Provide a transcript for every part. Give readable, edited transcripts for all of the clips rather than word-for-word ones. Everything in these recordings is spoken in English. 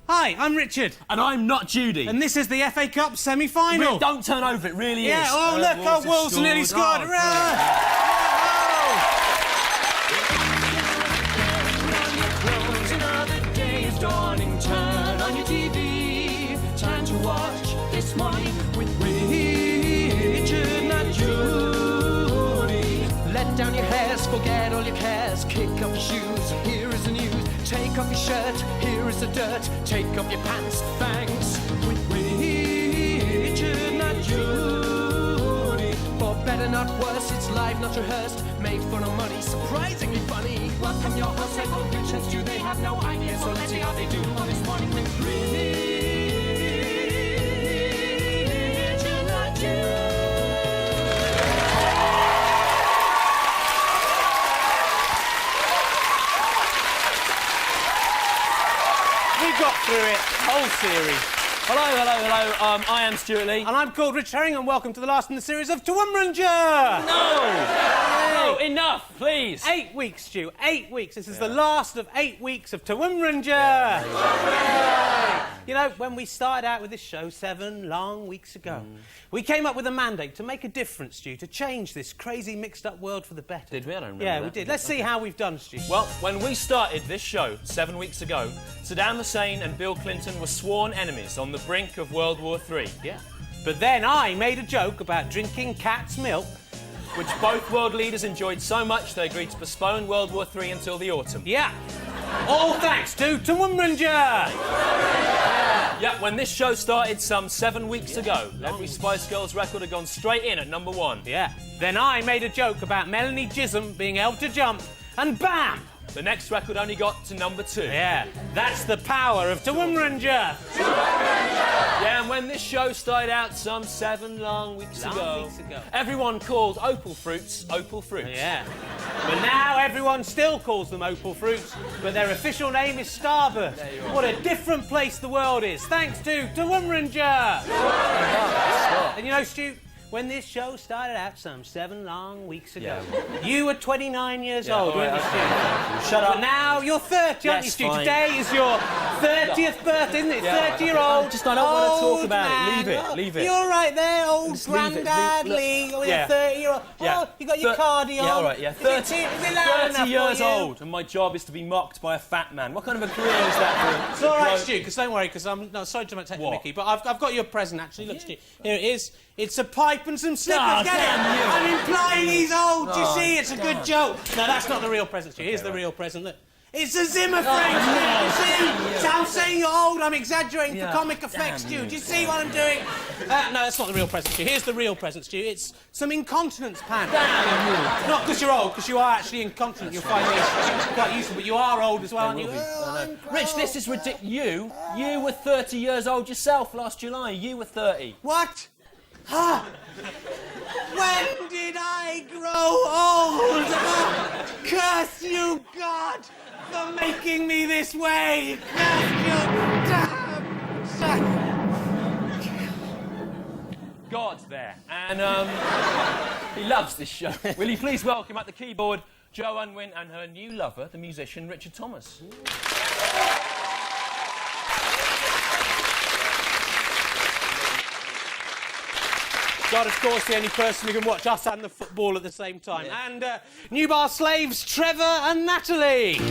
Hi, I'm Richard. And I'm not Judy. And this is the FA Cup semi-final. Really, don't turn over, it really is. Oh, look, our Wolves nearly scored. Another day is dawning. Turn on your TV. Time to watch This Morning with Richard, not Judy. Let down your hairs, forget all your cares. Kick off your shoes, here is the news. Take off your shirt, here is the dirt. Take off your pants, thanks. With Richard, not Judy. For better, not worse, it's live, not rehearsed. Made fun of money, surprisingly funny. Welcome your hosts, they're called Richards. Do they have no idea? So let's see how they do on This Morning with Richard, not Judy. We got through it, whole series. Hello. I am Stuart Lee. And I'm called Rich Herring, and welcome to the last in the series of TMWRNJ. No, enough, please. 8 weeks, Stu, 8 weeks. This is the last of 8 weeks of TMWRNJ. You know, when we started out with this show 7 long weeks ago, we came up with a mandate to make a difference, Stu, to change this crazy mixed-up world for the better. Did we? I don't remember Yeah, that. we did. Let's see how we've done, Stu. Well, when we started this show 7 weeks ago, Saddam Hussein and Bill Clinton were sworn enemies on the brink of World War III. Yeah. But then I made a joke about drinking cat's milk, Which both world leaders enjoyed so much they agreed to postpone World War III until the autumn. Yeah. All thanks to TMWRNJ. Yeah, when this show started some 7 weeks ago, every Spice Girls record had gone straight in at #1. Yeah. Then I made a joke about Melanie Chisholm being able to jump, and bam! The next record only got to #2. Yeah, that's the power of TMWRNJ. Yeah, and when this show started out some 7 long weeks ago, everyone called opal fruits opal fruits. Yeah. But now everyone still calls them opal fruits, but their official name is Starburst. What a different place the world is, thanks to TMWRNJ. And you know, Stu, when this show started out some 7 long weeks ago, you were 29 years old, weren't you, Stu? Shut up. But now you're 30, aren't you, Stu? Fine. Today is your 30th birthday, isn't it? 30-year-old. Just I don't want to talk about man. it. Leave it. You're right there, old Just leave it. Grandad Look. Lee. Oh, Yeah. 30-year-old. Yeah. Oh, you got your cardi on. Yeah, all right, yeah. Is it loud enough 30 years for you? old, and my job is to be mocked by a fat man. What kind of a career is that for? It's all right, Stu, because don't worry, because I'm sorry to take What? Mickey, but I've got you a present, actually. Look, Stu, here it is. It's a pipe and some slippers. Oh, Get it? damn you. I'm implying he's old. Do you see? It's a good joke. No, that's not the real present, Stu. Here's the real present. Look. It's a Zimmer frame, Stu. You see? So I'm saying you're old. I'm exaggerating for comic effects, Stu. Do you see what I'm doing? No, that's not the real present, Stu. Here's the real present, Stu. It's some incontinence pants. Not because you're old, because you are actually incontinent. You'll find these quite useful, but you are old as well, aren't you? Rich, this is ridiculous. You were 30 years old yourself last July. You were 30. What? Huh? When did I grow old? Oh, curse you, God, for making me this way. Curse you, damn. God's there, and he loves this show. Will you please welcome at the keyboard Jo Unwin and her new lover, the musician Richard Thomas. God, of course, the only person who can watch us and the football at the same time. Yeah. And new bar slaves, Trevor and Natalie. Coming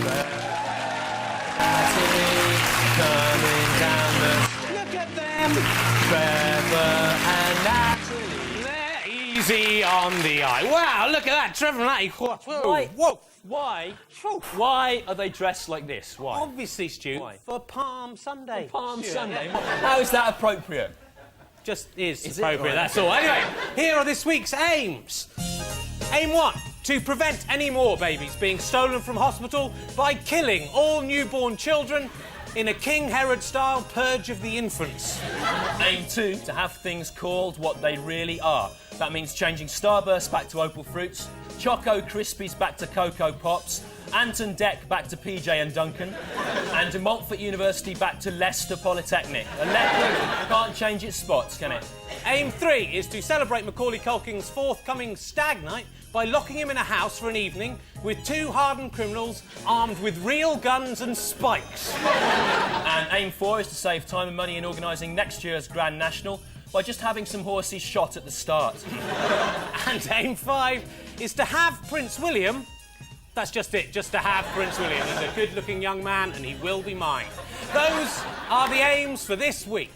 down the Look at them. Trevor and Natalie. They're easy on the eye. Wow, look at that. Trevor and Natalie. Whoa. Whoa. Why are they dressed like this? Why? Obviously, Stu, Why? for Palm Sunday. Palm Stu, Sunday. yeah. How is that appropriate? Just is it? appropriate, Right. that's all. Anyway, here are this week's aims. Aim 1, to prevent any more babies being stolen from hospital by killing all newborn children in a King Herod-style purge of the infants. Aim 2, to have things called what they really are. That means changing Starburst back to Opal Fruits, Choco Krispies back to Cocoa Pops, Anton Deck back to PJ and Duncan, and De Montfort University back to Leicester Polytechnic. A leopard can't change its spots, can it? Aim 3 is to celebrate Macaulay Culkin's forthcoming stag night by locking him in a house for an evening with 2 hardened criminals armed with real guns and spikes. And aim 4 is to save time and money in organising next year's Grand National by just having some horses shot at the start. And aim 5 is to have Prince William. That's just it, just to have Prince William. He's a good-looking young man and he will be mine. Those are the aims for this week.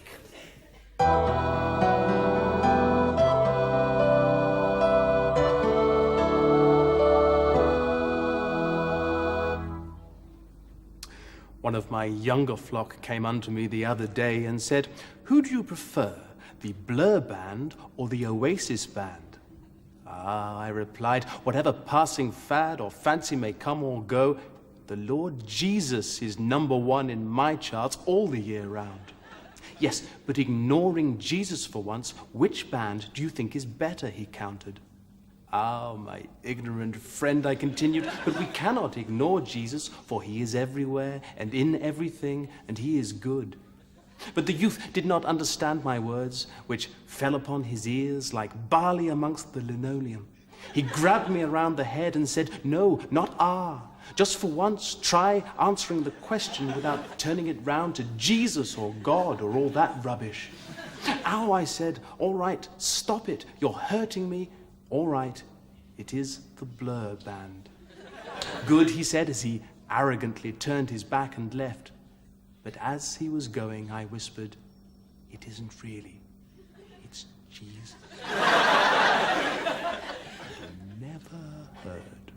One of my younger flock came unto me the other day and said, "Who do you prefer, the Blur Band or the Oasis Band?" "Ah," I replied, "whatever passing fad or fancy may come or go, the Lord Jesus is #1 in my charts all the year round." "Yes, but ignoring Jesus for once, which band do you think is better?" he countered. "Ah, my ignorant friend," I continued, "but we cannot ignore Jesus, for he is everywhere and in everything, and he is good." But the youth did not understand my words, which fell upon his ears like barley amongst the linoleum. He grabbed me around the head and said, "No, not ah. Just for once, try answering the question without turning it round to Jesus or God or all that rubbish." "Ow," I said, "all right, stop it. You're hurting me. All right, it is the Blur Band." "Good," he said as he arrogantly turned his back and left. But as he was going, I whispered, "It isn't really. It's Jesus." Never heard.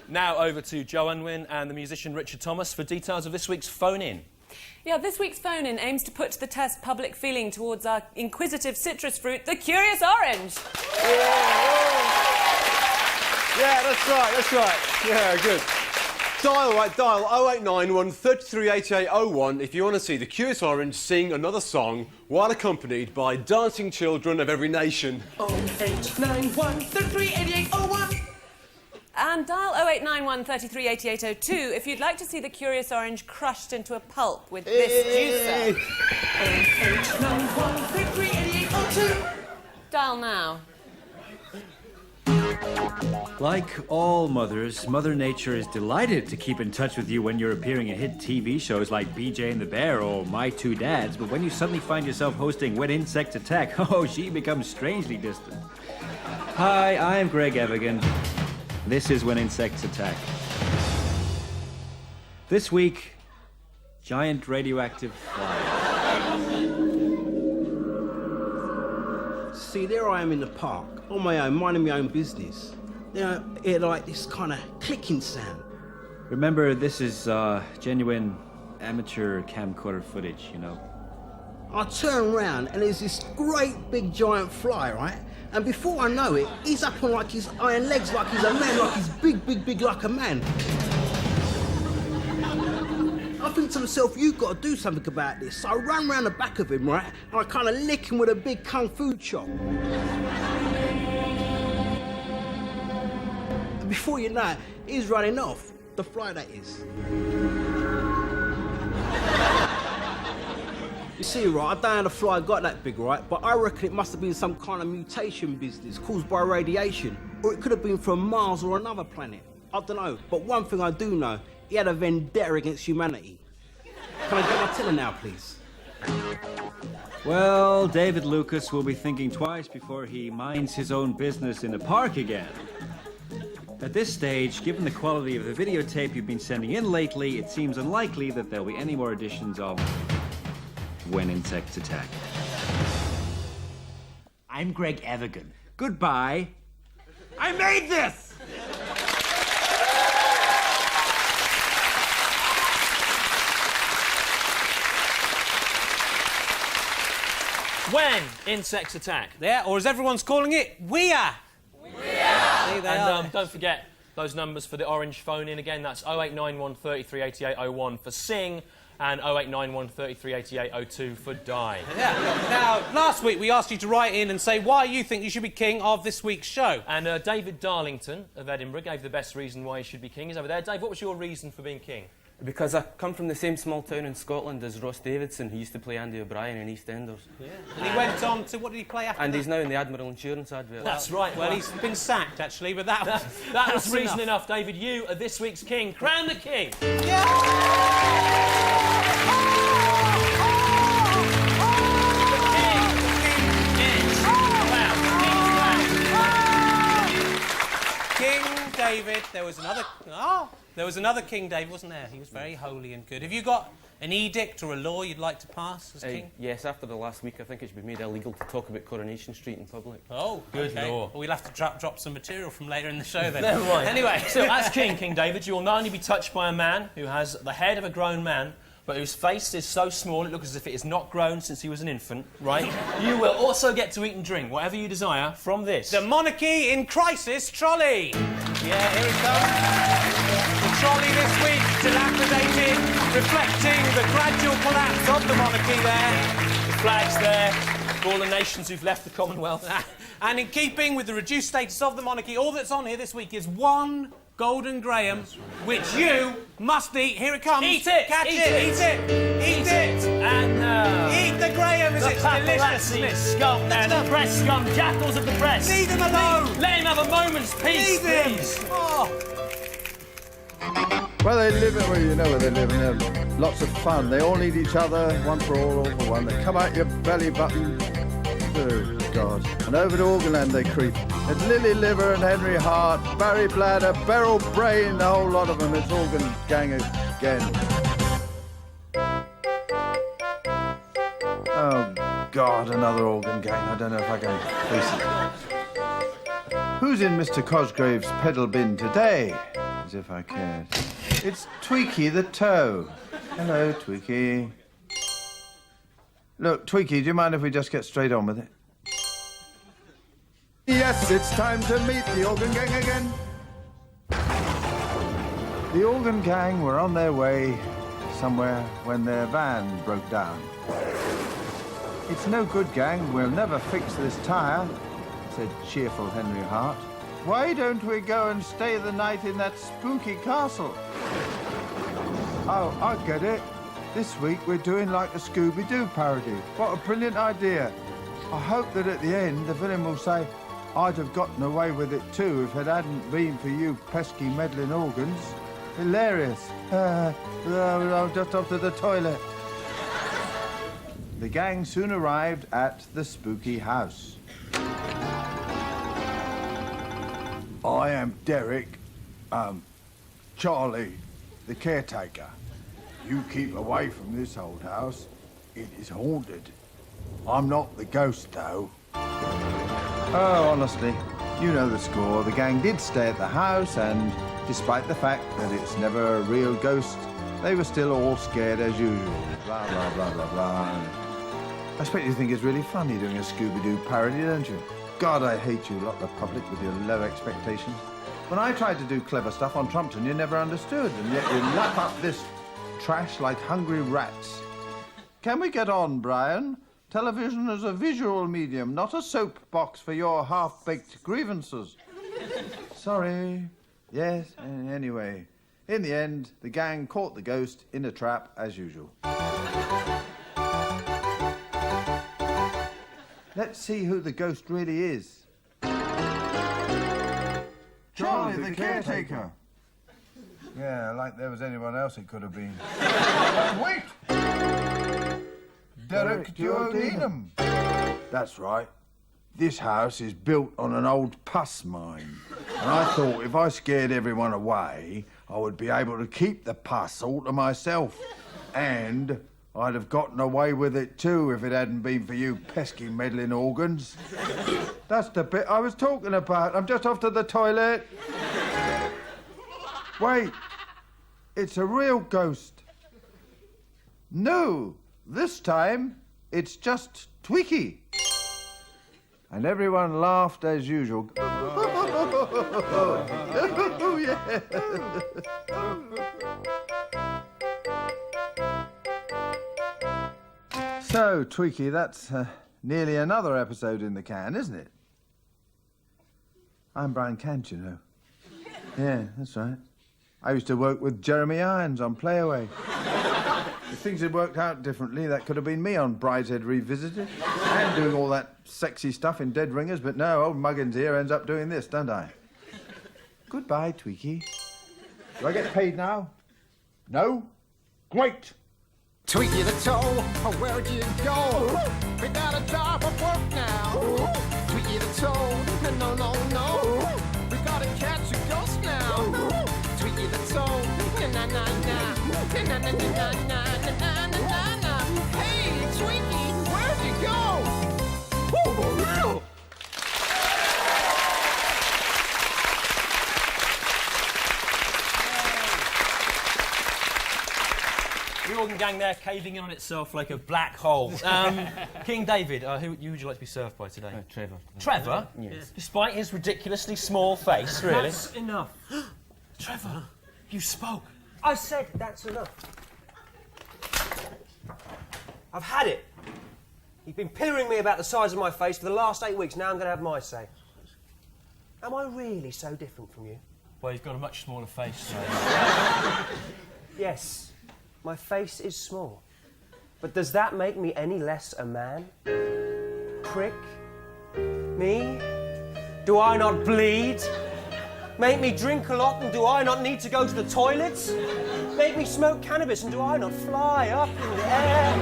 Now over to Joe Unwin and the musician Richard Thomas for details of this week's phone-in. Yeah, this week's phone-in aims to put to the test public feeling towards our inquisitive citrus fruit, the Curious Orange. Yeah, that's right. Yeah, good. Dial 0891 338801 if you want to see the Curious Orange sing another song while accompanied by dancing children of every nation. 0891 338801. And dial 0891 338802 if you'd like to see the Curious Orange crushed into a pulp with this juicer. 0891 338802. Dial now. Like all mothers, Mother Nature is delighted to keep in touch with you when you're appearing in hit TV shows like BJ and the Bear or My Two Dads, but when you suddenly find yourself hosting When Insects Attack, oh, she becomes strangely distant. Hi, I'm Greg Evigan. This is When Insects Attack. This week, giant radioactive flies. See, there I am in the park, on my own, minding my own business. Then I hear like this kind of clicking sound. Remember, this is genuine amateur camcorder footage, you know. I turn around and there's this great big giant fly, right? And before I know it, he's up on like his iron legs like he's a man, like he's big like a man. I think to myself, you've got to do something about this. So I run round the back of him, right? And I kind of lick him with a big kung fu chop. And before you know it, he's running off. The fly, that is. You see, right, I don't know how the fly got that big, right? But I reckon it must have been some kind of mutation business caused by radiation. Or it could have been from Mars or another planet. I don't know. But one thing I do know, he had a vendetta against humanity. Can I get my tiller now, please? Well, David Lucas will be thinking twice before he minds his own business in the park again. At this stage, given the quality of the videotape you've been sending in lately, it seems unlikely that there'll be any more editions of When Insects Attack. I'm Greg Evigan. Goodbye. I made this! When Insects Attack. Yeah, or as everyone's calling it, we are. We are. See, they are. And don't forget those numbers for the Orange phone in again. That's 0891 338801 for Sing. and 0891 33 88 02 for Die. Yeah. Now, last week we asked you to write in and say why you think you should be king of this week's show. And David Darlington of Edinburgh gave the best reason why he should be king. He's over there. Dave, what was your reason for being king? Because I come from the same small town in Scotland as Ross Davidson, who used to play Andy O'Brien in EastEnders. Yeah. And he went on to, what did he play after And that? he's now in the Admiral Insurance advert. That's right. Well, he's been sacked, actually, but that was was reason enough. David, you are this week's king. Crown the king. King David, there was another King David, wasn't there? He was very holy and good. Have you got an edict or a law you'd like to pass as king? Yes, after the last week, I think it should be made illegal to talk about Coronation Street in public. Oh, good okay. law. Well, we'll have to drop some material from later in the show then. Never mind. Anyway. So, as king, King David, you will not only be touched by a man who has the head of a grown man, but whose face is so small it looks as if it is not grown since he was an infant, right? You will also get to eat and drink whatever you desire from this. The Monarchy in Crisis trolley. Yeah, here it comes. The trolley this week, dilapidated, reflecting the gradual collapse of the monarchy there. The flag's there for all the nations who've left the Commonwealth. And in keeping with the reduced status of the monarchy, all that's on here this week is one Golden Graham, which you must eat. Here it comes. Eat it! Catch it! Eat it! Eat it! And eat the Graham, is it delicious, isn't it? Scum there, the press scum, jackals of the press. Leave them alone! Let him have a moment's peace, Leave him! please. Oh. Well, they live it where you know where they live, and they're lots of fun. They all need each other, one for all for one. They come out your belly button. Oh, God. And over to Organland they creep. It's Lily Liver and Henry Hart, Barry Bladder, Beryl Brain, the whole lot of them. It's Organ Gang again. Oh, God, another Organ Gang. I don't know if I can face it. Who's in Mr. Cosgrave's pedal bin today? As if I cared. It's Tweaky the Toe. Hello, Tweaky. Look, Tweaky, do you mind if we just get straight on with it? Yes, it's time to meet the Organ Gang again. The Organ Gang were on their way somewhere when their van broke down. It's no good, gang. We'll never fix this tyre, said cheerful Henry Hart. Why don't we go and stay the night in that spooky castle? Oh, I get it. This week we're doing like a Scooby-Doo parody. What a brilliant idea. I hope that at the end the villain will say, I'd have gotten away with it too if it hadn't been for you pesky meddling organs. Hilarious. I'm just off to the toilet. The gang soon arrived at the spooky house. I am Derek, Charlie, the caretaker. You keep away from this old house. It is haunted. I'm not the ghost, though. Oh, honestly, you know the score. The gang did stay at the house, and despite the fact that it's never a real ghost, they were still all scared as usual. Blah, blah, blah, blah, blah. I expect you think it's really funny doing a Scooby-Doo parody, don't you? God, I hate you lot, the public, with your low expectations. When I tried to do clever stuff on Trumpton, you never understood, and yet you lap up this trash like hungry rats. Can we get on, Brian? Television is a visual medium, not a soapbox for your half-baked grievances. Sorry. Yes, anyway. In the end, the gang caught the ghost in a trap, as usual. Let's see who the ghost really is. Charlie, the caretaker. Yeah, like there was anyone else it could have been. Wait! Derek Duodenum. That's right. This house is built on an old pus mine. And I thought if I scared everyone away, I would be able to keep the pus all to myself. And I'd have gotten away with it too if it hadn't been for you pesky meddling organs. That's the bit I was talking about. I'm just off to the toilet. Wait. It's a real ghost. No. This time, it's just Tweaky. And everyone laughed as usual. Oh, yeah. So, Tweaky, that's nearly another episode in the can, isn't it? I'm Brian Kent, you know. Yeah, that's right. I used to work with Jeremy Irons on Playaway. If things had worked out differently, that could have been me on Brideshead Revisited and doing all that sexy stuff in Dead Ringers, but no, old Muggins here ends up doing this, don't I? Goodbye, Tweaky. Do I get paid now? No? Great! Tweaky the toe, where'd you go? We got a job of work now. Tweaky the toe, no, no, no. We gotta catch a ghost now. Tweaky the toe, na na na na, na na na na na na na na. Hey, Tweaky, where'd you go? Woo! The organ gang there caving in on itself like a black hole. King David, who would you like to be served by today? Trevor. Trevor? Yes. Despite his ridiculously small face, really. That's enough. Trevor, you spoke. I said that's enough. I've had it. You've been pillering me about the size of my face for the last 8 weeks. Now I'm going to have my say. Am I really so different from you? Well, you've got a much smaller face, so... Yes. My face is small. But does that make me any less a man? Prick? Me? Do I not bleed? Make me drink a lot and do I not need to go to the toilets? Make me smoke cannabis and do I not fly up in the air?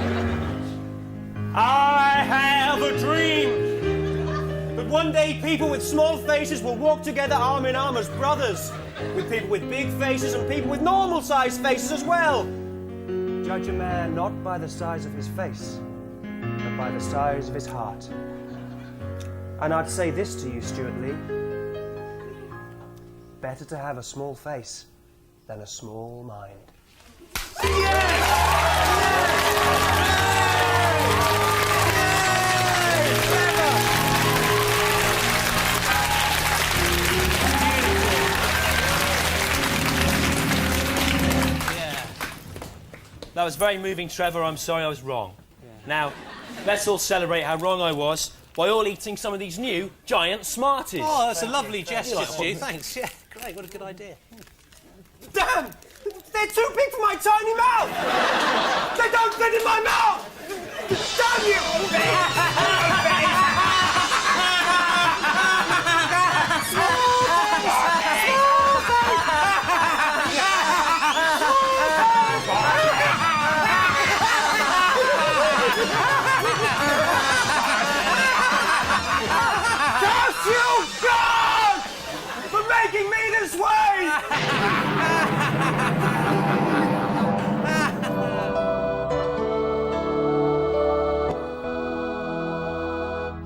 I have a dream that one day people with small faces will walk together arm in arm as brothers, with people with big faces and people with normal-sized faces as well. Judge a man not by the size of his face, but by the size of his heart. And I'd say this to you, Stuart Lee. Better to have a small face than a small mind. That was very moving, Trevor. I'm sorry I was wrong. Yeah. Now, let's all celebrate how wrong I was by all eating some of these new giant Smarties. Oh, that's a lovely gesture, Stu. Thanks. Yeah, great. What a good idea. Damn! They're too big for my tiny mouth! They don't fit in my mouth! Damn you! Curse you, God! For making me this way!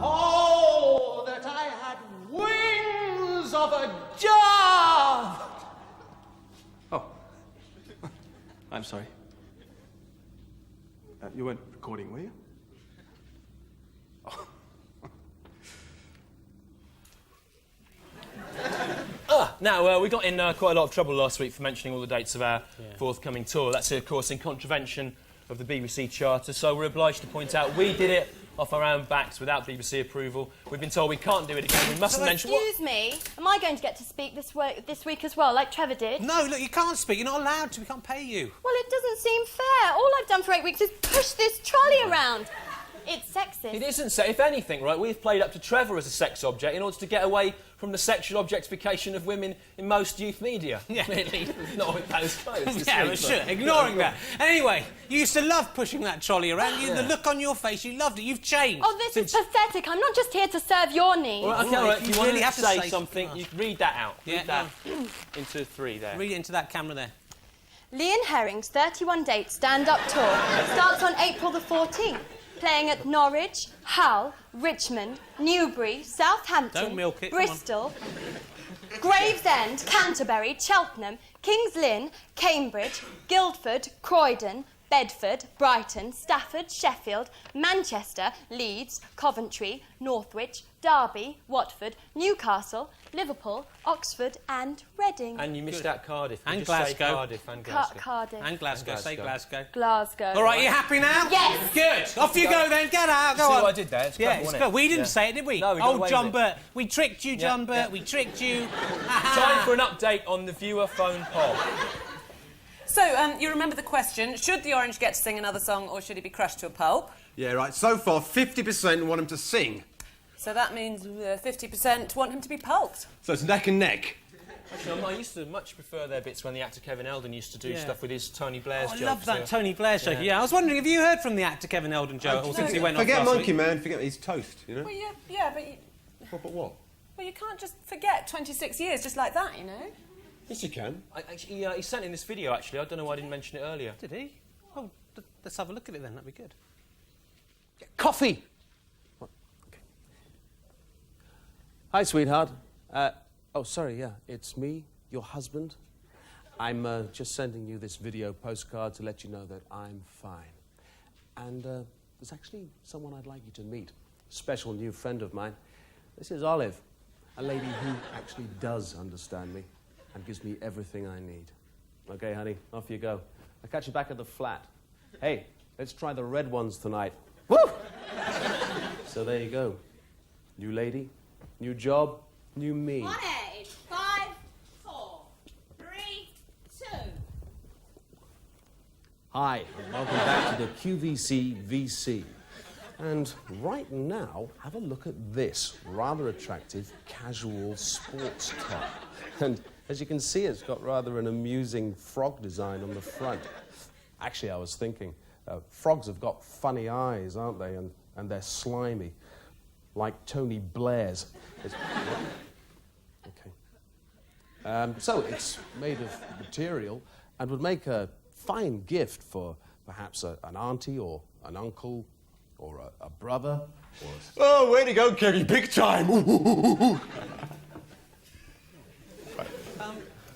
Oh, that I had wings of a dove! Oh. I'm sorry. You weren't recording, were you? Now, we got in quite a lot of trouble last week for mentioning all the dates of our forthcoming tour. That's, of course, in contravention of the BBC Charter, so we're obliged to point out we did it off our own backs without BBC approval. We've been told we can't do it again. We mustn't mention... Excuse me, am I going to get to speak this week as well, like Trevor did? No, look, you can't speak. You're not allowed to. We can't pay you. Well, it doesn't seem fair. All I've done for 8 weeks is push this trolley around. It's sexist. It isn't, if anything, right, we've played up to Trevor as a sex object in order to get away from the sexual objectification of women in most youth media. Yeah. Really, not with those clothes. Yeah, but sure, ignoring that. Anyway, you used to love pushing that trolley around. The look on your face, you loved it. You've changed. Oh, this is pathetic. I'm not just here to serve your needs. Well, OK, all right, if you want really to have to say something, you read that out. Yeah, read that into 3 there. Read it into that camera there. Lee and Herring's 31-date stand-up tour starts on April the 14th. Playing at Norwich, Hull, Richmond, Newbury, Southampton, Don't milk it, Bristol, Gravesend, Canterbury, Cheltenham, King's Lynn, Cambridge, Guildford, Croydon, Bedford, Brighton, Stafford, Sheffield, Manchester, Leeds, Coventry, Northwich, Derby, Watford, Newcastle, Liverpool, Oxford and Reading. And you missed out Cardiff. And Just say Glasgow. Cardiff and Glasgow. Cardiff. And Glasgow. Say Glasgow. Glasgow. All right, you happy now? Yes. Good. Off you go then. Get out. Go See on. what I did there? It's Yeah, clever, it's wasn't good. it? We didn't say it, did we? No, we got away Oh, John with it. Burt. We tricked you, John Burt. yeah. We tricked you. Time for an update on the viewer phone poll. So, you remember the question, should the Orange get to sing another song or should he be crushed to a pulp? Yeah, right. So far, 50% want him to sing. So that means 50% want him to be pulped. So it's neck and neck. Actually, I used to much prefer their bits when the actor Kevin Eldon used to do stuff with his Tony Blair's jokes. I love that Tony Blair show. Yeah, I was wondering, have you heard from the actor Kevin Eldon, Joe? Or since he went off Forget last Monkey week? Man, forget he's toast, you know? Well, yeah, but But what? well, you can't just forget 26 years just like that, you know? Yes, you can. He sent in this video, actually. I don't know why I didn't mention it earlier. Did he? Oh, let's have a look at it then. That'd be good. Coffee! What? Okay. Hi, sweetheart. Oh, sorry, yeah. It's me, your husband. I'm just sending you this video postcard to let you know that I'm fine. And there's actually someone I'd like you to meet. A special new friend of mine. This is Olive, a lady who actually does understand me and gives me everything I need. Okay, honey, off you go. I'll catch you back at the flat. Hey, let's try the red ones tonight. Woo! So there you go. New lady, new job, new me. 1, 8, 5, 4, 3, 2. Hi, and welcome back to the QVC VC. And right now, have a look at this rather attractive casual sports top. And as you can see, it's got rather an amusing frog design on the front. Actually, I was thinking, frogs have got funny eyes, aren't they? And they're slimy, like Tony Blair's. Okay. So it's made of material and would make a fine gift for perhaps an auntie or an uncle or a brother. Or Oh, way to go, Kevin. Big time.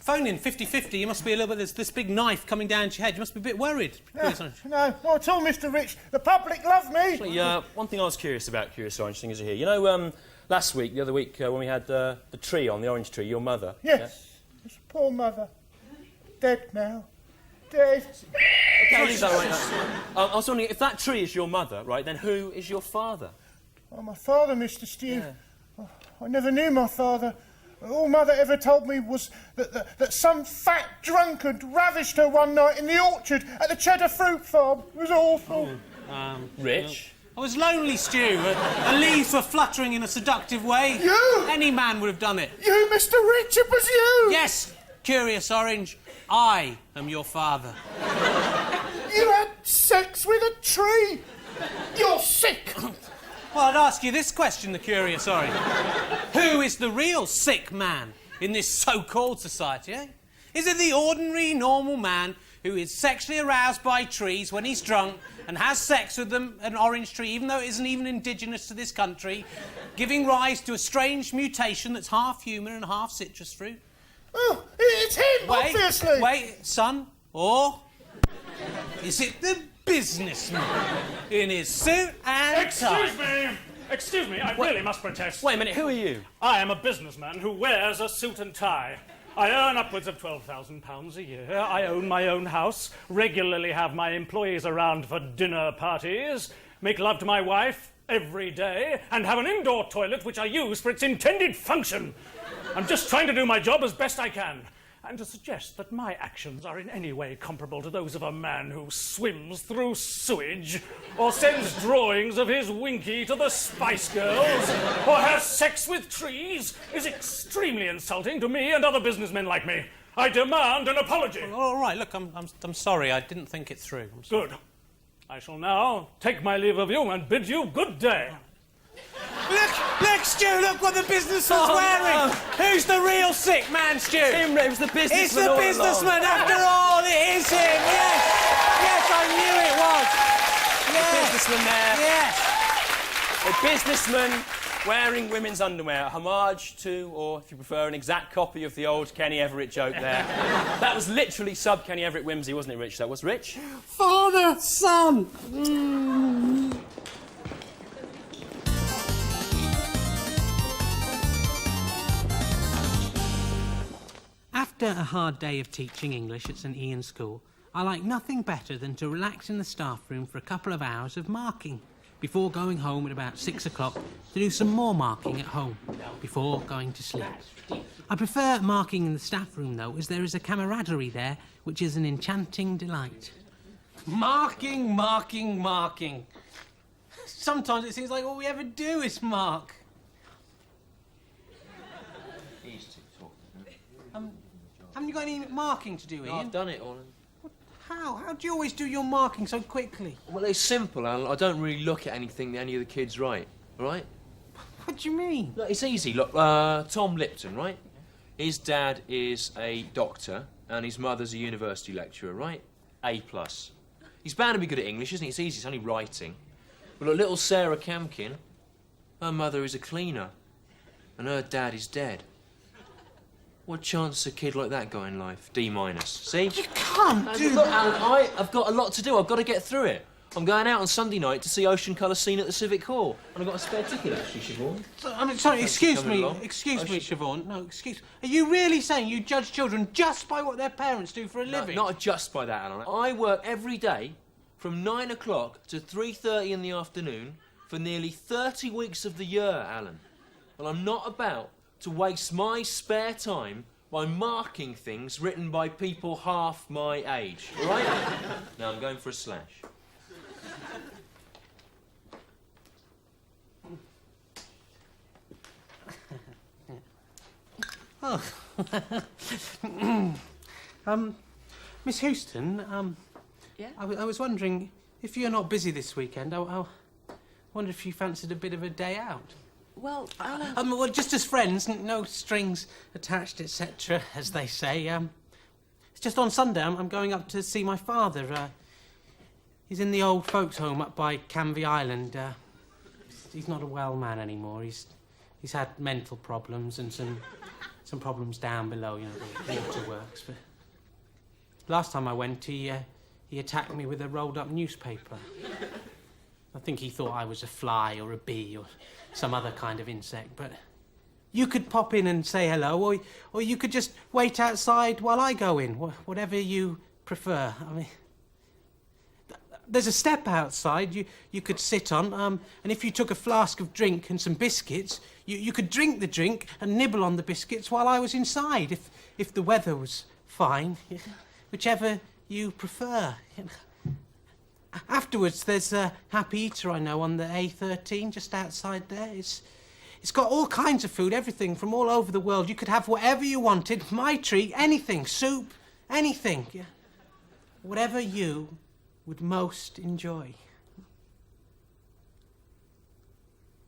Phone in 50-50. You must be a little bit. There's this big knife coming down to your head. You must be a bit worried. No, not at all, Mr. Rich. The public love me. Actually, one thing I was curious about, Curious Orange, thing is here. You know, last week, the other week, when we had the tree on, the orange tree, your mother. Yes. His poor mother. Dead now. Dead. Okay, leave that right now. I was wondering, if that tree is your mother, right, then who is your father? Oh, my father, Mr. Stew. Oh, I never knew my father. All Mother ever told me was that some fat drunkard ravished her one night in the orchard at the Cheddar Fruit Farm. It was awful. Rich? I was lonely, Stu. The leaves were fluttering in a seductive way. You? Any man would have done it. You, Mr. Rich, it was you! Yes, Curious Orange, I am your father. You had sex with a tree! You're sick! Well, I'd ask you this question, the Curious Orange. Who is the real sick man in this so-called society, eh? Is it the ordinary, normal man who is sexually aroused by trees when he's drunk and has sex with them, an orange tree, even though it isn't even indigenous to this country, giving rise to a strange mutation that's half human and half citrus fruit? Oh, it's him, obviously! Wait, son, or is it the businessman in his suit and tie? Excuse me, I really must protest. Wait a minute, who are you? I am a businessman who wears a suit and tie. I earn upwards of £12,000 a year. I own my own house, regularly have my employees around for dinner parties, make love to my wife every day, and have an indoor toilet which I use for its intended function. I'm just trying to do my job as best I can. And to suggest that my actions are in any way comparable to those of a man who swims through sewage, or sends drawings of his winky to the Spice Girls, or has sex with trees, is extremely insulting to me and other businessmen like me. I demand an apology. Well, all right, look, I'm sorry. I didn't think it through. Good. I shall now take my leave of you and bid you good day. Look, Stu, look what the businessman's wearing. Who's the real sick man, Stu? Him, it was the businessman. It's the businessman, after all. It is him, yes. Yes, I knew it was. The businessman there. Yes. A businessman Wearing women's underwear, a homage to, or if you prefer, an exact copy of the old Kenny Everett joke there. That was literally sub-Kenny Everett whimsy, wasn't it, Rich? That was Rich? Father, son. After a hard day of teaching English at St Ian's School, I like nothing better than to relax in the staff room for a couple of hours of marking before going home at about 6 o'clock to do some more marking at home before going to sleep. I prefer marking in the staff room, though, as there is a camaraderie there which is an enchanting delight. Marking, marking, marking. Sometimes it seems like all we ever do is mark. Haven't you got any marking to do, Ian? No, I've done it, Alan. How? How do you always do your marking so quickly? Well, it's simple, Alan. I don't really look at anything that any of the kids write, all right? What do you mean? Look, it's easy. Look, Tom Lipton, right? His dad is a doctor and his mother's a university lecturer, right? A+. He's bound to be good at English, isn't he? It's easy, it's only writing. But look, little Sarah Camkin, her mother is a cleaner and her dad is dead. What chance a kid like that got in life? D-. See? You can't do Look, that. Alan, I've got a lot to do. I've got to get through it. I'm going out on Sunday night to see Ocean Colour Scene at the Civic Hall. And I've got a spare ticket, actually, Siobhan. Sorry, excuse me, along? Siobhan. No, excuse. Are you really saying you judge children just by what their parents do for a living? Not just by that, Alan. I work every day from 9 o'clock to 3:30 in the afternoon for nearly 30 weeks of the year, Alan. And I'm not about to waste my spare time by marking things written by people half my age, all right? Now I'm going for a slash. Oh. Miss Houston, Yeah? I was wondering if you're not busy this weekend. I wonder if you fancied a bit of a day out. Well, Alan... well, just as friends, no strings attached, etc., as they say. It's just on Sunday I'm going up to see my father. He's in the old folks' home up by Canvey Island. He's not a well man anymore. He's had mental problems and some problems down below, you know, the waterworks. But last time I went, he attacked me with a rolled-up newspaper. I think he thought I was a fly or a bee or some other kind of insect, but you could pop in and say hello, or you could just wait outside while I go in, whatever you prefer. I mean, there's a step outside you could sit on, and if you took a flask of drink and some biscuits, you could drink the drink and nibble on the biscuits while I was inside, if the weather was fine, whichever you prefer. Afterwards, there's a Happy Eater I know on the A13, just outside there. It's got all kinds of food, everything from all over the world. You could have whatever you wanted, my treat, anything, soup, anything. Whatever you would most enjoy.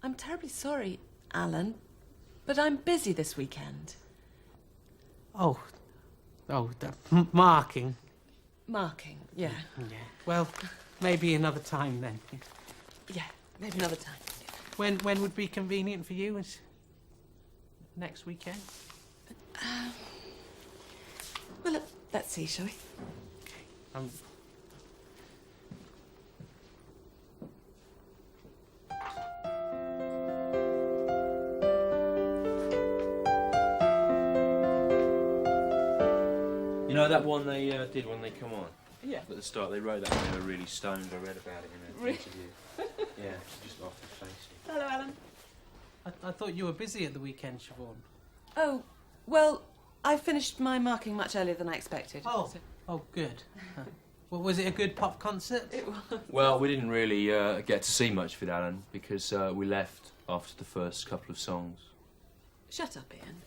I'm terribly sorry, Alan, but I'm busy this weekend. Marking. Marking, yeah. Yeah. Well, maybe another time then. Yeah, maybe another time. When would be convenient for you? Is next weekend? Well, let's see, shall we? You know that one they did when they come on? Yeah. At the start, they wrote that when they were really stoned. I read about it in an interview. Yeah, just off the face. Hello, Alan. I thought you were busy at the weekend, Siobhan. Oh, well, I finished my marking much earlier than I expected. Oh, good. Well, was it a good pop concert? It was. Well, we didn't really get to see much of it, Alan, because we left after the first couple of songs. Shut up, Ian.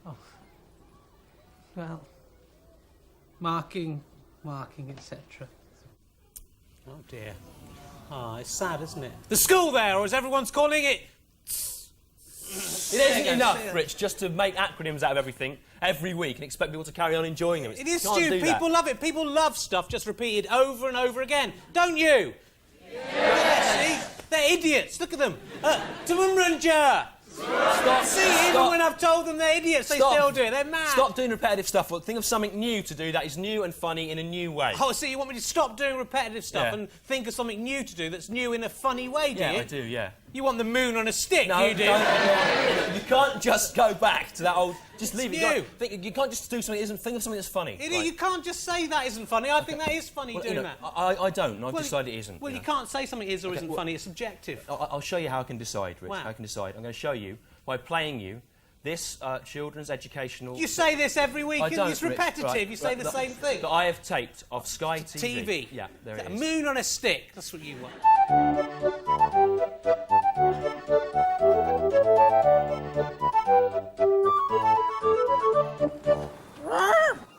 Oh. Well, marking, etc. Oh, dear. Oh, it's sad, isn't it? The school there, or as everyone's calling it... It isn't enough, Rich, just to make acronyms out of everything every week and expect people to carry on enjoying them. It is, Stu. People love it. People love stuff just repeated over and over again. Don't you? Yeah, see? They're idiots. Look at them. TMWRNJ. Stop. See, even when I've told them they're idiots, they still do it. They're mad. Stop doing repetitive stuff. Well, think of something new to do that is new and funny in a new way. Oh, so you want me to stop doing repetitive stuff and think of something new to do that's new in a funny way, do you? Yeah, I do, yeah. You want the moon on a stick, No, you do? you can't just go back to that old... Just leave It's it. You can't just do something that isn't... Think of something that's funny. You can't just say that isn't funny. I think that is funny doing that. I don't, and I've decided it isn't. Well, you can't say something is or isn't funny. It's subjective. I'll show you how I can decide, Rich. Wow. How I can decide. I'm going to show you by playing you this children's educational... You say this every week. I don't, It's Rich. repetitive. Right. You say the same thing. That I have taped of Sky TV. TV. Yeah, there it A is. moon on a stick. That's what you want.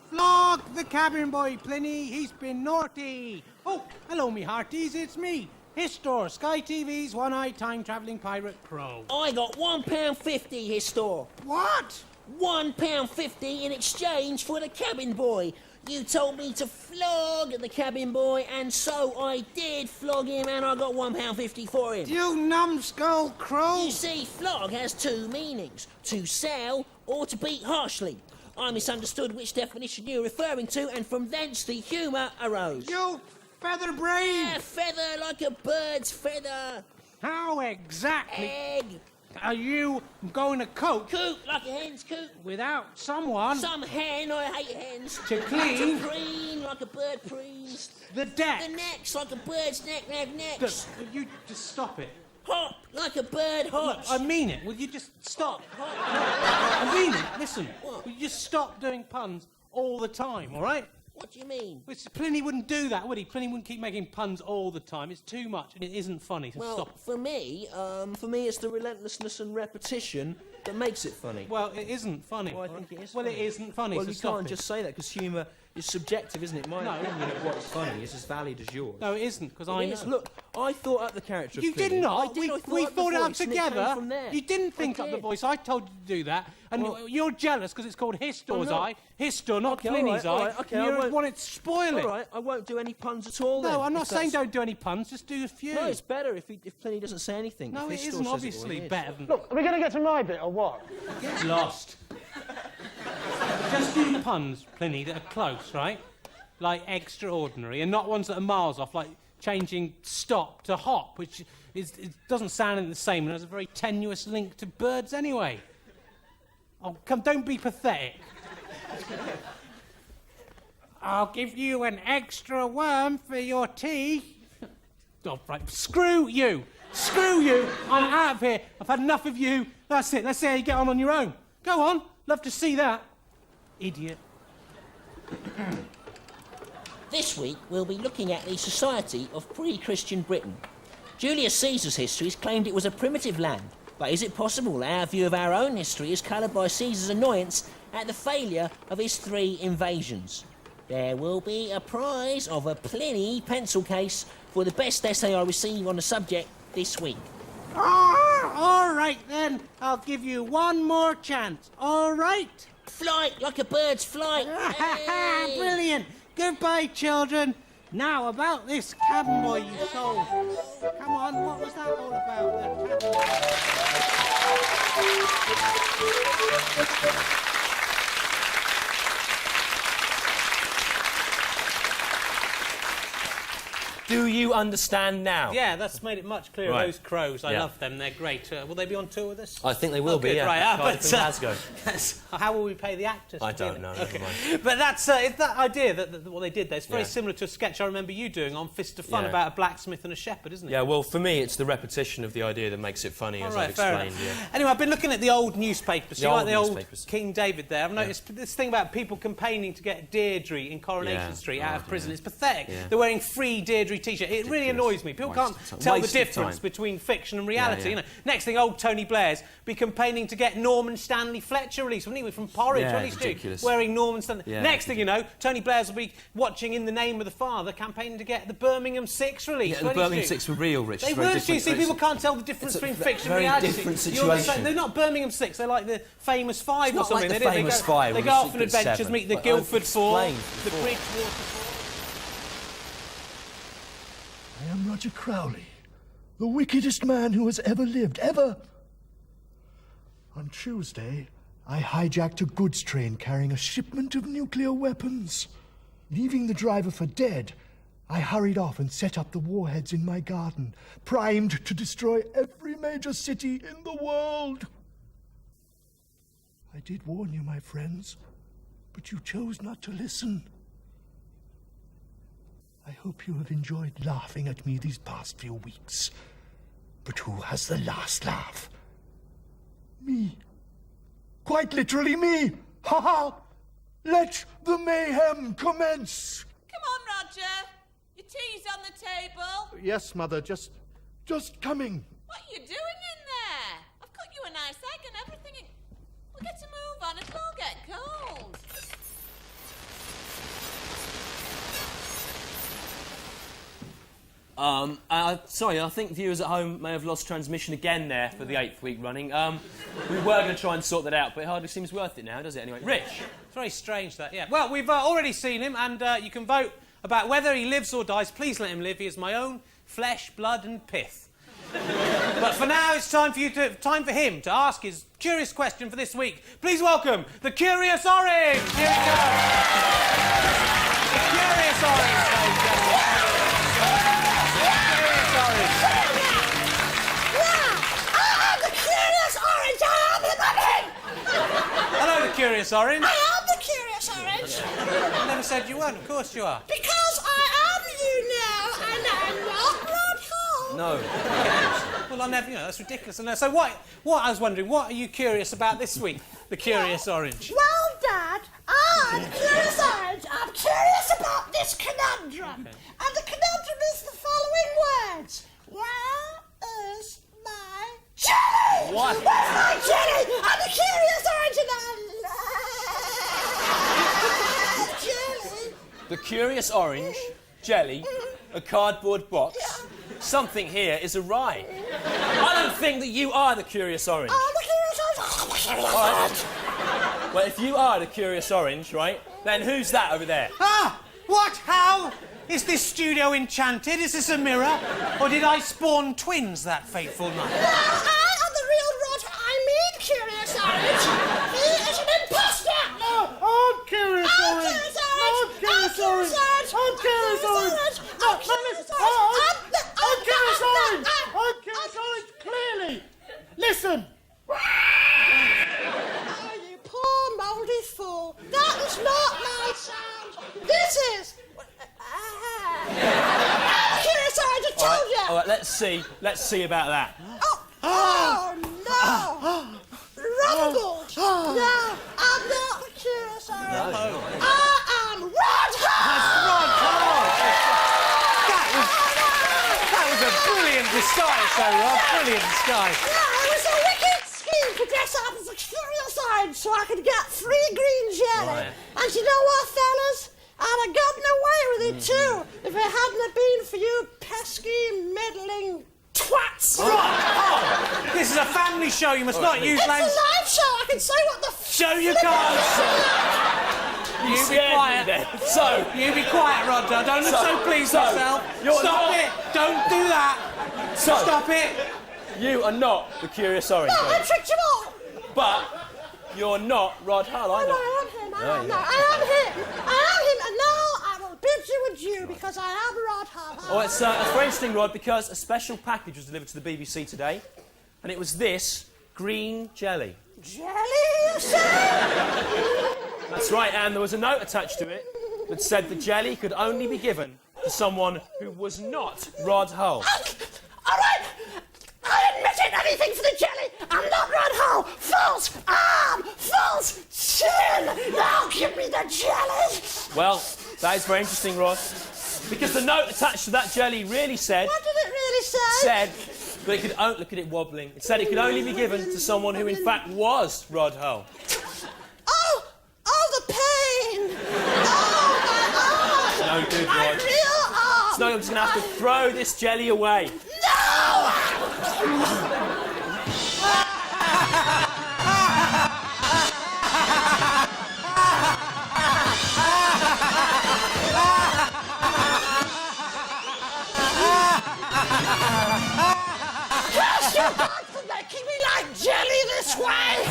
Flog the cabin boy, Pliny. He's been naughty. Oh, hello, me hearties. It's me, Histor, Sky TV's one-eyed time-travelling pirate pro. I got £1.50, Histor. What? £1.50 in exchange for the cabin boy. You told me to flog the cabin boy, and so I did flog him, and I got £1.50 for him. You numbskull crow! You see, flog has two meanings: to sell or to beat harshly. I misunderstood which definition you were referring to, and from thence the humour arose. You feather brain! Yeah, feather like a bird's feather. How exactly Egg. are you going to cope? Coop like a hen's coop. Without someone... Some hen, I hate hens. To clean... To preen like a bird preens. The deck. The neck's like a bird's neck, necks. You just stop it. Hop like a bird hops. I mean it. Will you just stop? I mean it. Listen. What? Will you just stop doing puns all the time, all right? What do you mean? Pliny wouldn't do that, would he? Pliny wouldn't keep making puns all the time. It's too much and it isn't funny, so Well, stop. for me, it's the relentlessness and repetition that makes it funny. Well, it isn't funny. Well, I think it is Well, funny. it isn't funny, Well, so you stop can't it. just say that, because humour is subjective, isn't it? My opinion of what's funny is as valid as yours. No, it isn't, because I know. Look, I thought up the character of You Pliny. did not. I did, We thought it up voice, and came together. from there. You didn't think I up the did. voice. I told you to do that. And Well- you're jealous because it's called Histor's I'm not. eye. Histor, not Okay, Pliny's all eye. right, okay, and I you won't- want it to spoil it. All right, I won't do any puns at all. then, No, I'm not if saying that's- don't do any puns. Just do a few. No, it's better if Pliny doesn't say anything. No, if it Histor isn't says it, obviously well, it is. better than... Look, are we going to get to my bit or what? Get lost. Just do puns, Pliny, that are close, right? Like extraordinary, and not ones that are miles off, like changing stop to hop, which it doesn't sound the same and has a very tenuous link to birds anyway. Oh, come, don't be pathetic. I'll give you an extra worm for your tea. Oh, right, screw you. Screw you. I'm out of here. I've had enough of you. That's it. Let's see how you get on your own. Go on. Love to see that. Idiot. This week, we'll be looking at the society of pre-Christian Britain. Julius Caesar's histories claimed it was a primitive land, but is it possible that our view of our own history is coloured by Caesar's annoyance at the failure of his 3 invasions? There will be a prize of a Pliny pencil case for the best essay I receive on the subject this week. All right, then. I'll give you one more chance. All right? Flight like a bird's flight. Hey! Brilliant. Goodbye, children. Now, about this cabin boy you sold. Come on, what was that all about? That cabin boy? Do you understand now? Yeah, that's made it much clearer. Right. Those crows, I Yeah. love them. They're great. Will they be on tour with us? I think they will be, good, yeah. Right, Cardiff and Glasgow. how will we pay the actors? I to be don't there? know, never mind. But that's it's that idea that what they did there. It's very Yeah. similar to a sketch I remember you doing on Fist of Fun Yeah. about a blacksmith and a shepherd, isn't it? Yeah, well, for me, it's the repetition of the idea that makes it funny, as All right, I've fair explained. enough. Yeah. Anyway, I've been looking at the old newspapers. The You like old the old newspapers. King David there? I've noticed this thing about people campaigning to get Deirdre in Coronation Yeah. Street out of Oh, prison. yeah. It's pathetic. Yeah. They're wearing free Deirdre t-shirts. It really annoys me. People can't tell the Waste of difference time. between fiction and reality. Yeah, yeah. You know. Next thing, old Tony Blair's be campaigning to get Norman Stanley Fletcher released, wouldn't he? From Porridge, Yeah, what he's doing, ridiculous. wearing Norman Stanley. Yeah, Next thing you know, Tony Blair's will be watching In the Name of the Father, campaigning to get the Birmingham 6 released. Yeah, the What he's Birmingham doing. 6 were real, Rich. They It's very were, different. you see, people can't tell the difference It's a between fiction and very reality. different You're the same- situation. They're not Birmingham 6, they're like the Famous Five It's or not something. like the They Famous go, Five They or go the off on Secret adventures, Seven, meet the but I've Guildford Four, explained the before. Bridgewater I am Roger Crowley, The wickedest man who has ever lived, ever. On Tuesday, I hijacked a goods train carrying a shipment of nuclear weapons. Leaving the driver for dead, I hurried off and set up the warheads in my garden, primed to destroy every major city in the world. I did warn you, my friends, but you chose not to listen. I hope you have enjoyed laughing at me these past few weeks. But who has the last laugh? Me. Quite literally me. Ha ha! Let the mayhem commence. Come on, Roger. Your tea's on the table. Yes, Mother, just coming. What are you doing in there? I've cut you a nice egg and everything. We'll get to move on. It'll all get cold. Sorry, I think viewers at home may have lost transmission again there for the 8th week running. We were going to try and sort that out, but it hardly seems worth it now, does it? Anyway, Rich. It's very strange, that, yeah. Well, we've already seen him, and you can vote about whether he lives or dies. Please let him live. He is my own flesh, blood and pith. But for now, it's time for him to ask his curious question for this week. Please welcome the Curious Orange. Here it goes. The Curious Orange, ladies and gentlemen. Hello, the Curious Orange. I am the Curious Orange. I never said you weren't. Of course you are. Because I am you now, and I'm not Rod Hull. No. Well, I never. That's ridiculous. So what? I was wondering, what are you curious about this week, the Curious Orange? Well, Dad, I'm Curious Orange. I'm curious about this conundrum. Okay. And the conundrum is the following words. Where is my jelly? What? Where's my jelly? I'm the Curious Orange and I love jelly. The Curious Orange, jelly, a cardboard box. Something here is awry. I don't think that you are the Curious Orange. I'm the Curious Orange. All right. Well, if you are the Curious Orange, right, then who's that over there? Ah! What? How? Is this studio enchanted? Is this a mirror? Or did I spawn twins that fateful night? No, I am the real Rod. I mean Curious Orange. He is an imposter. No, I'm Curious Orange. I'm Curious Orange. I'm Curious Orange. I'm Curious Orange. I'm Curious Orange, clearly. Listen. Oh, you poor mouldy fool. That is not my sound. This is... Curious Orange, I told you. All right, let's see about that. Oh, no. Rumbled. No, I'm not the Curious Orange. No. I am Rod Hull. That was a brilliant disguise, though, Rob. Brilliant disguise. Yeah, it was a wicked scheme to dress up as a Curious Orange so I could get free green jelly. Right. And you know what, fellas? I'd have gotten away with it, too, if it hadn't have been for you pesky, meddling twats. Right. Oh, this is a family show. You must not use It's language. a live show. I can say what the Show your cards. You be quiet. So you be quiet, Roger. Don't look so pleased with yourself. Stop it. Don't do that. Stop it. You are not the Curious Orange. No, I tricked you all. But you're not Rod Hull either. No, I am him. I am him. I am him. And now I will bid you adieu because I am Rod Hull. Oh, it's very interesting, Rod, because a special package was delivered to the BBC today, and it was this green jelly. Jelly, you say? That's right, and there was a note attached to it that said the jelly could only be given to someone who was not Rod Hull. All right. I admitted anything for the jelly. I'm not Rod Hull. False arm. False chin. Now give me the jelly. Well, that is very interesting, Rod, because the note attached to that jelly really said... What did it really say? Said that it could only... Look at it wobbling. It said it could only be given to someone who, in fact, was Rod Hull. Oh, the pain. Oh, my arm. No good, My Rod. real arm. It's no, I'm just going to have to throw this jelly away. No! sway!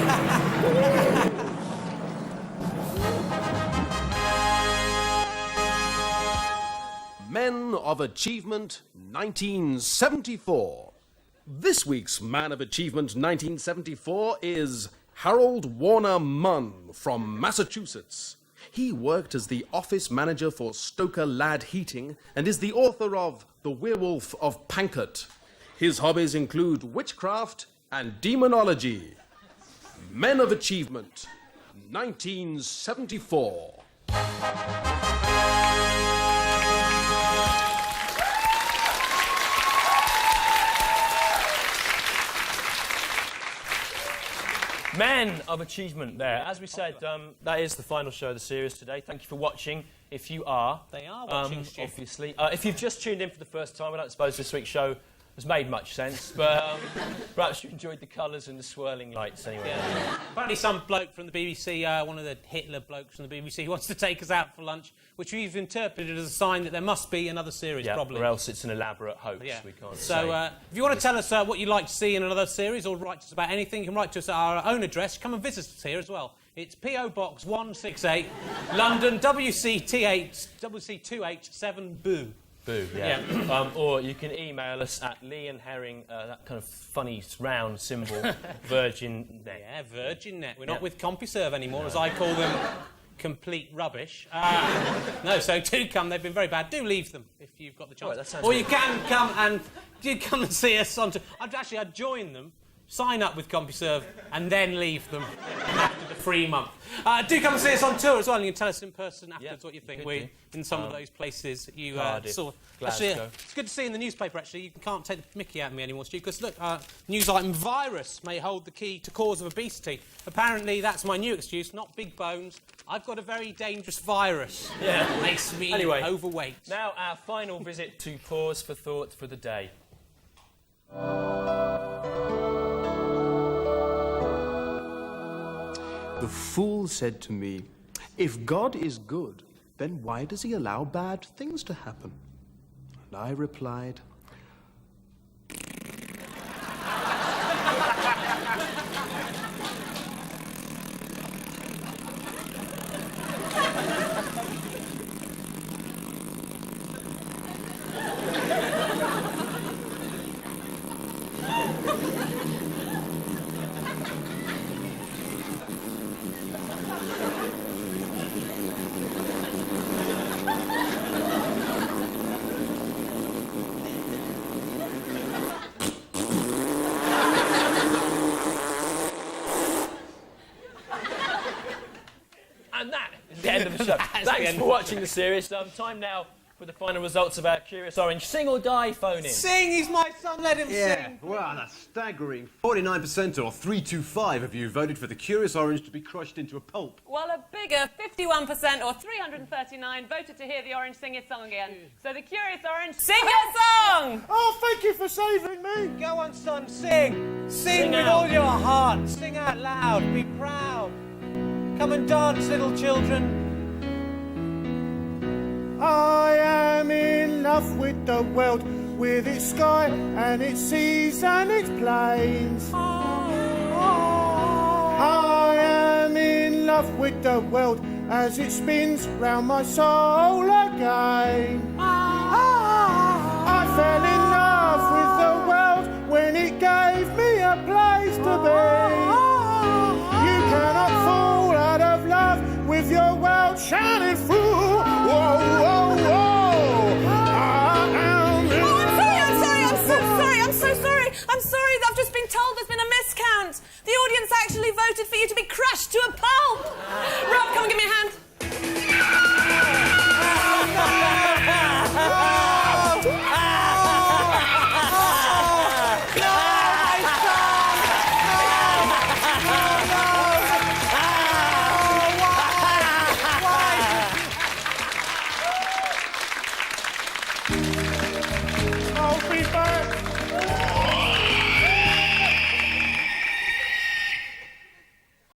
Men of Achievement 1974. This week's Man of Achievement 1974 is Harold Warner Munn from Massachusetts. He worked as the office manager for Stoker Ladd Heating and is the author of The Werewolf of Pankot. His hobbies include witchcraft and demonology. Men of Achievement 1974. Men of Achievement there. As we said, that is the final show of the series today. Thank you for watching. If you are... They are watching, Stu. obviously. If you've just tuned in for the first time, I don't suppose this week's show has made much sense, but perhaps you enjoyed the colours and the swirling lights anyway. Yeah. Apparently some bloke from the BBC, one of the Hitler blokes from the BBC, wants to take us out for lunch, which we've interpreted as a sign that there must be another series, probably. Or else it's an elaborate hoax, we can't say. So if you want to tell us what you'd like to see in another series or write to us about anything, you can write to us at our own address. Come and visit us here as well. It's P.O. Box 168, London, WC2H7 Boo. Boo, yeah. Or you can email us at Lee and Herring, that kind of funny round symbol, Virgin Net. Yeah, Virgin Net. We're not with CompuServe anymore, as I call them, complete rubbish. No, so do come. They've been very bad. Do leave them if you've got the chance. Right, that sounds or you can come and see us on. I'd join them. Sign up with CompuServe and then leave them after the free month. Do come and see us on tour as well, and you can tell us in person afterwards what you think. We're in some of those places that you saw. Actually, it's good to see in the newspaper, actually. You can't take the mickey out of me anymore, Stu, because look, news item, virus may hold the key to cause of obesity. Apparently, that's my new excuse, not big bones. I've got a very dangerous virus. Yeah. That makes me overweight. Now, our final visit to Pause for Thought for the day. The fool said to me, "If God is good, then why does he allow bad things to happen?" And I replied, And that is the end of the show. Thanks for watching the series. Time now for the final results of our Curious Orange Sing or Die phone-in. Sing! He's my son, let him sing! Well, that's staggering. 49% or 325 of you voted for the Curious Orange to be crushed into a pulp. While a bigger 51% or 339 voted to hear the Orange sing his song again. So the Curious Orange, sing your song! Oh, thank you for saving me! Go on, son, sing! Sing with all your heart! Sing out loud, be proud! Come and dance, little children! I am in love with the world, with its sky and its seas and its plains. I am in love with the world as it spins round my soul again. I fell in love with the world when it gave me a place to be. You cannot fall out of love with your world shining through. Whoa, whoa, whoa! I'm sorry, I've just been told there's been a miscount. The audience actually voted for you to be crushed to a pulp. Rob, come and give me a hand.